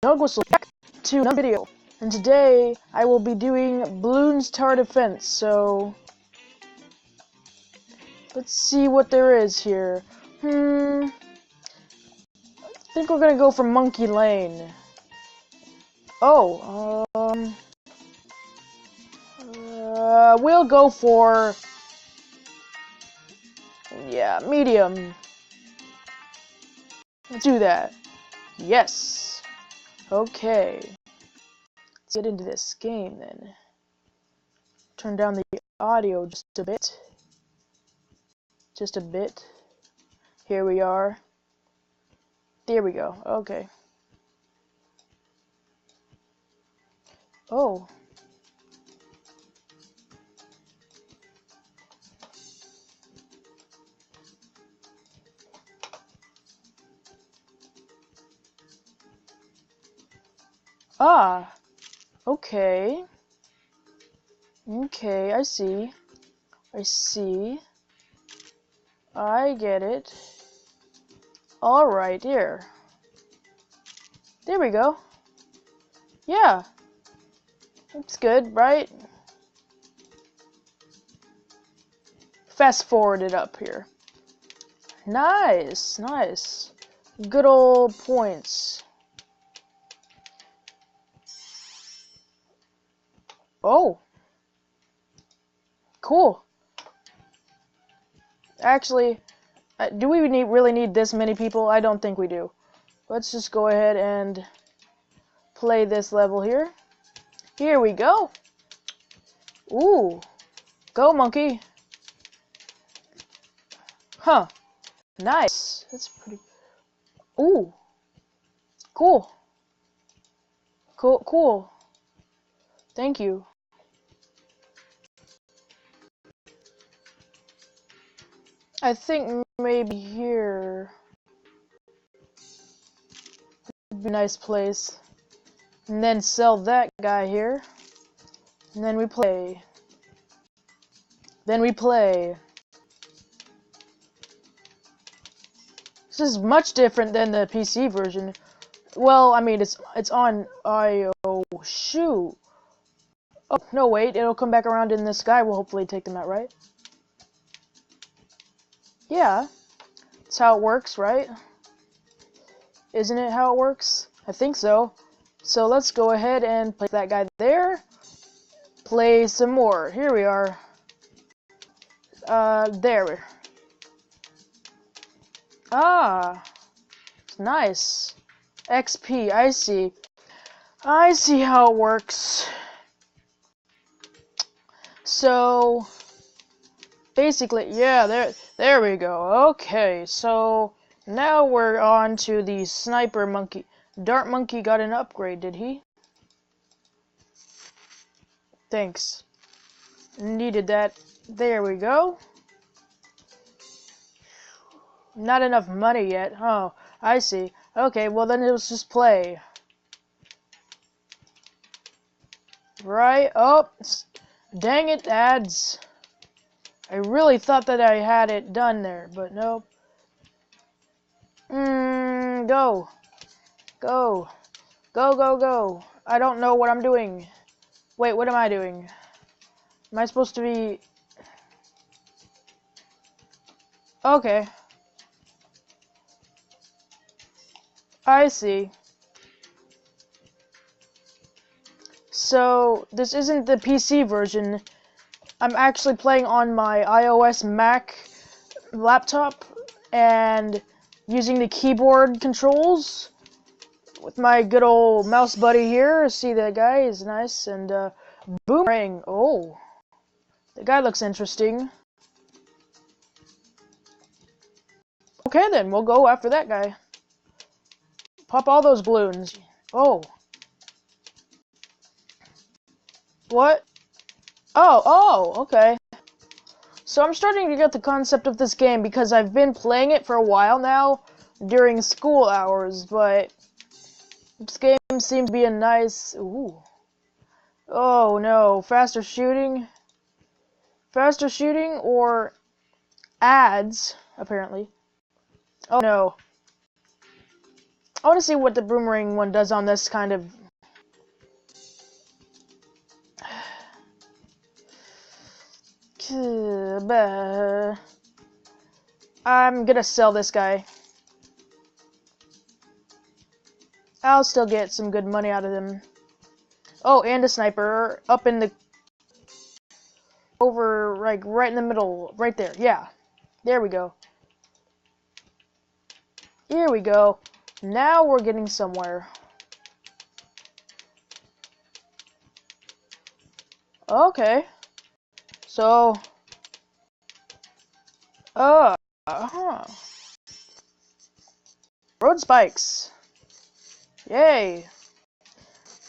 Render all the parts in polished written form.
Dog whistle back to another video, and today I will be doing Bloons Tower Defense. So let's see what there is here. I think we're gonna go for Monkey Lane. Oh, we'll go for medium. Let's do that. Yes. Okay. Let's get into this game then. Turn down the audio just a bit. Just a bit. Here we are. There we go. Okay. Oh. Ah. Okay. Okay, I see. I see. I get it. Alright, here. There we go. Yeah. That's good, right? Fast forward it up here. Nice, nice. Good old points. Oh. Cool. Actually, do we really need this many people? I don't think we do. Let's just go ahead and play this level here. Here we go. Ooh. Go, monkey. Huh. Nice. That's pretty... Ooh. Cool. Cool, cool. Thank you. I think maybe here would be a nice place. And then sell that guy here. And then we play. Then we play. This is much different than the PC version. Well, I mean, it's on IO. Shoot. Oh, no, wait. It'll come back around in this guy. We'll hopefully take them out, right? Yeah. That's how it works, right? Isn't it how it works? I think so. So let's go ahead and place that guy there. Play some more. Here we are. There. Ah. Nice. XP, I see. I see how it works. So basically, yeah, there we go. Okay, so now we're on to the sniper monkey. Dart monkey got an upgrade, did he? Thanks. Needed that. There we go. Not enough money yet. Oh, I see. Okay, well then let's just play. Right? Oh, dang it, ads. I really thought that I had it done there, but nope. Go. Go. Go, go, go. I don't know what I'm doing. Wait, what am I doing? Am I supposed to be... Okay. I see. So, this isn't the PC version. I'm actually playing on my iOS Mac laptop and using the keyboard controls with my good old mouse buddy here. See that guy is nice, and boomerang. Oh, the guy looks interesting. Okay then, we'll go after that guy. Pop all those balloons. Oh. What? Oh, okay. So I'm starting to get the concept of this game because I've been playing it for a while now during school hours, but this game seems to be a nice... Ooh. Oh no, faster shooting? Faster shooting or ads, apparently. Oh no. I want to see what the boomerang one does on this kind of... I'm gonna sell this guy. I'll still get some good money out of them. Oh, and a sniper up in the... Over, like, right in the middle. Right there, yeah. There we go. Here we go. Now we're getting somewhere. Okay. So... Road spikes. Yay.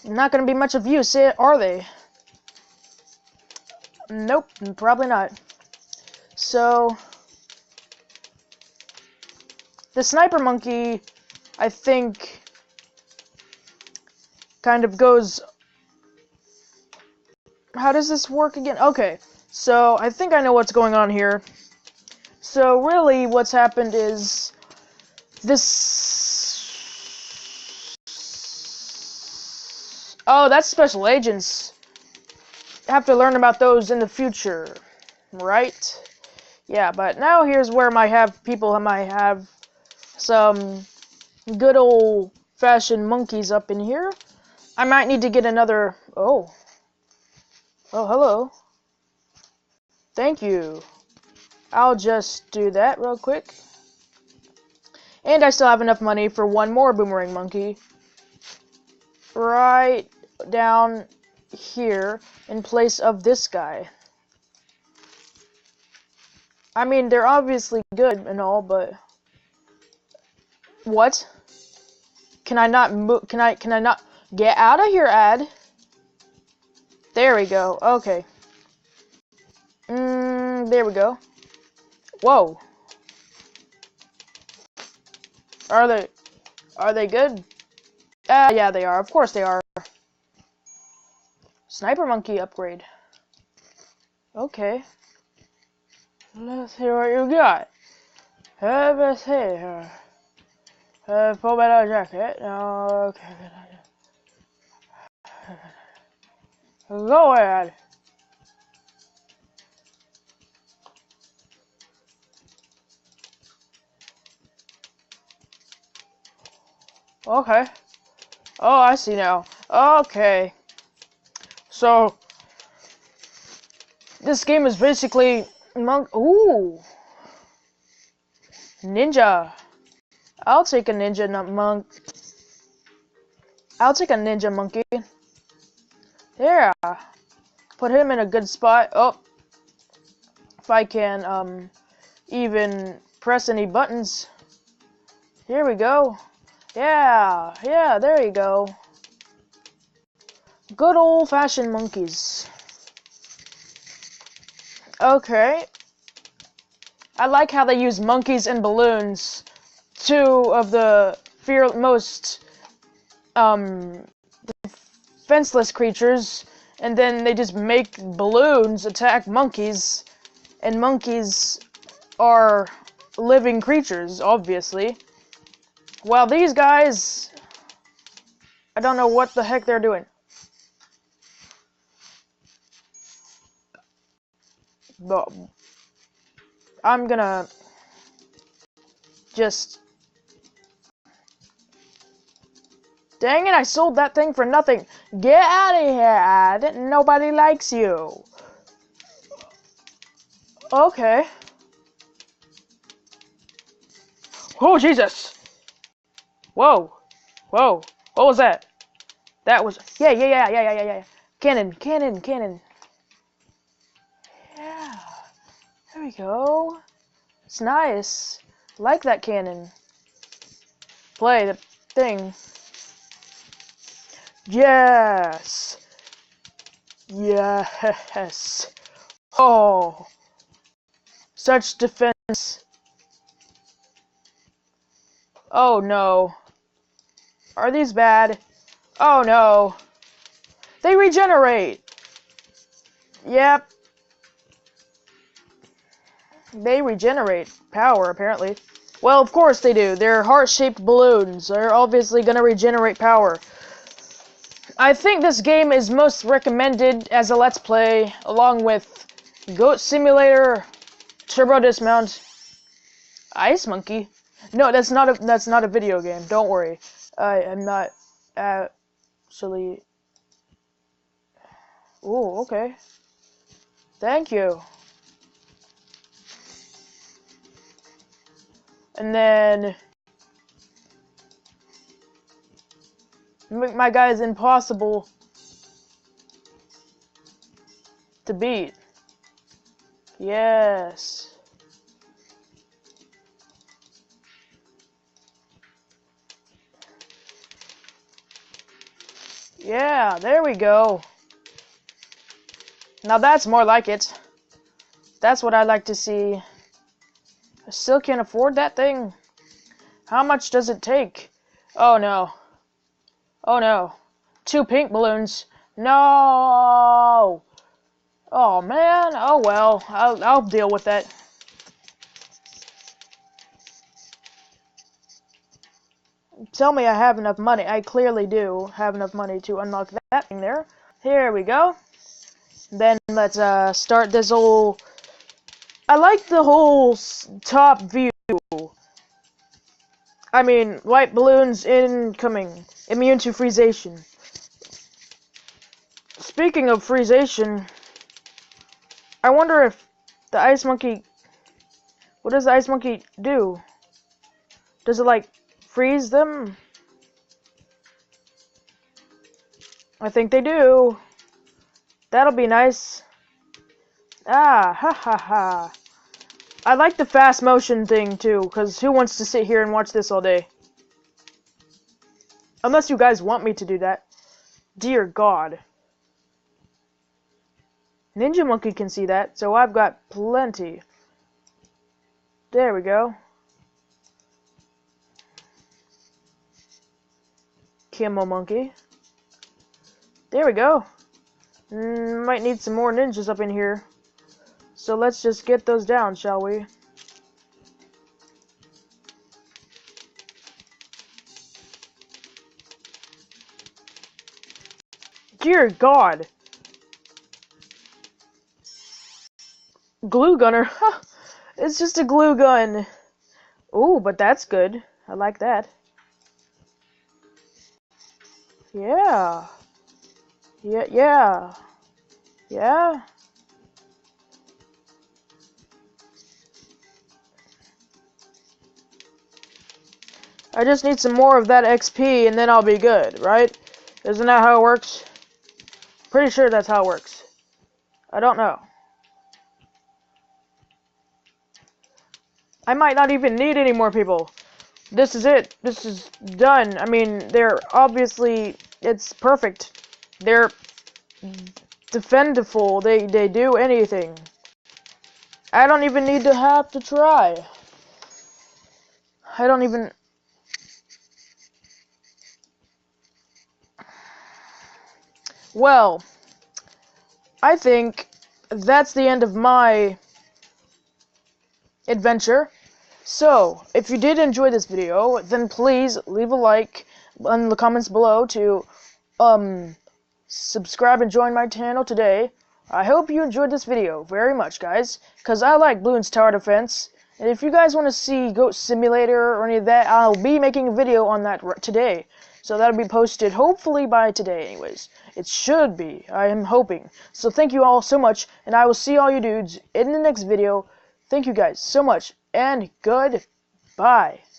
Not gonna be much of use, are they? Nope, probably not. So... The sniper monkey, I think, kind of goes... How does this work again? Okay, so I think I know what's going on here. So really what's happened is this... Oh, that's special agents. Have to learn about those in the future, right? Yeah, but now here's where I might have some good old-fashioned monkeys up in here. I might need to get another... Oh, hello. Thank you. I'll just do that real quick. And I still have enough money for one more boomerang monkey. Right down here in place of this guy. I mean, they're obviously good and all, but... What? Can I not move? Can I not get out of here, ad? There we go. Okay. There we go. Whoa. Are they good? Yeah, they are. Of course they are. Sniper monkey upgrade. Okay. Let's see what you got. Have a see. Full metal jacket. Okay. Go ahead. Okay. Oh, I see now. Okay. So, this game is basically Ooh. Ninja. I'll take a ninja monk. I'll take a ninja monkey. Yeah. Put him in a good spot. Oh. If I can, even press any buttons. Here we go. Yeah, there you go. Good old-fashioned monkeys. Okay. I like how they use monkeys and balloons. Two of the most defenseless creatures, and then they just make balloons attack monkeys, and monkeys are living creatures, obviously. Well, these guys, I don't know what the heck they're doing. But I'm gonna just... Dang it, I sold that thing for nothing. Get out of here, ad. Nobody likes you. Okay. Oh, Jesus. Whoa. Whoa. What was that? That was... Yeah. Cannon. Yeah. There we go. It's nice. Like that cannon. Play the thing. Yes. Yes. Oh. Such defense. Oh no. Are these bad? Oh no. They regenerate. Yep. They regenerate power, apparently. Well, of course they do. They're heart-shaped balloons. They're obviously gonna regenerate power. I think this game is most recommended as a Let's Play, along with Goat Simulator, Turbo Dismount, Ice Monkey. No, that's not a video game. Don't worry. I am not actually. Ooh, okay. Thank you. And then my guy is impossible to beat. Yes. Yeah, there we go. Now that's more like it. That's what I like to see. I still can't afford that thing. How much does it take? Oh no. Oh no. 2 pink balloons. No. Oh man. Oh well. I'll deal with that. Tell me I have enough money. I clearly do have enough money to unlock that thing there. Here we go. Then let's start this whole. I like the whole top view. I mean, white balloons incoming. Immune to freezation. Speaking of freezation, I wonder if the ice monkey. What does the ice monkey do? Does it like freeze them? I think they do. That'll be nice. Ah, ha ha ha. I like the fast motion thing too, because who wants to sit here and watch this all day? Unless you guys want me to do that. Dear God. Ninja Monkey can see that, so I've got plenty. There we go. Camel Monkey. There we go. Might need some more ninjas up in here. So let's just get those down, shall we? Dear God. Glue gunner. It's just a glue gun. Ooh, but that's good. I like that. Yeah. Yeah. Yeah. I just need some more of that XP and then I'll be good, right? Isn't that how it works? Pretty sure that's how it works. I don't know. I might not even need any more people. This is it. This is done. I mean, they're obviously, it's perfect. They're defendable. They do anything. I don't even need to have to try. I don't even... Well, I think that's the end of my adventure. So, if you did enjoy this video, then please leave a like in the comments below to subscribe and join my channel today. I hope you enjoyed this video very much, guys, because I like Bloons Tower Defense. And if you guys want to see Goat Simulator or any of that, I'll be making a video on that today. So that'll be posted hopefully by today anyways. It should be. I am hoping. So thank you all so much, and I will see all you dudes in the next video. Thank you guys so much, and goodbye.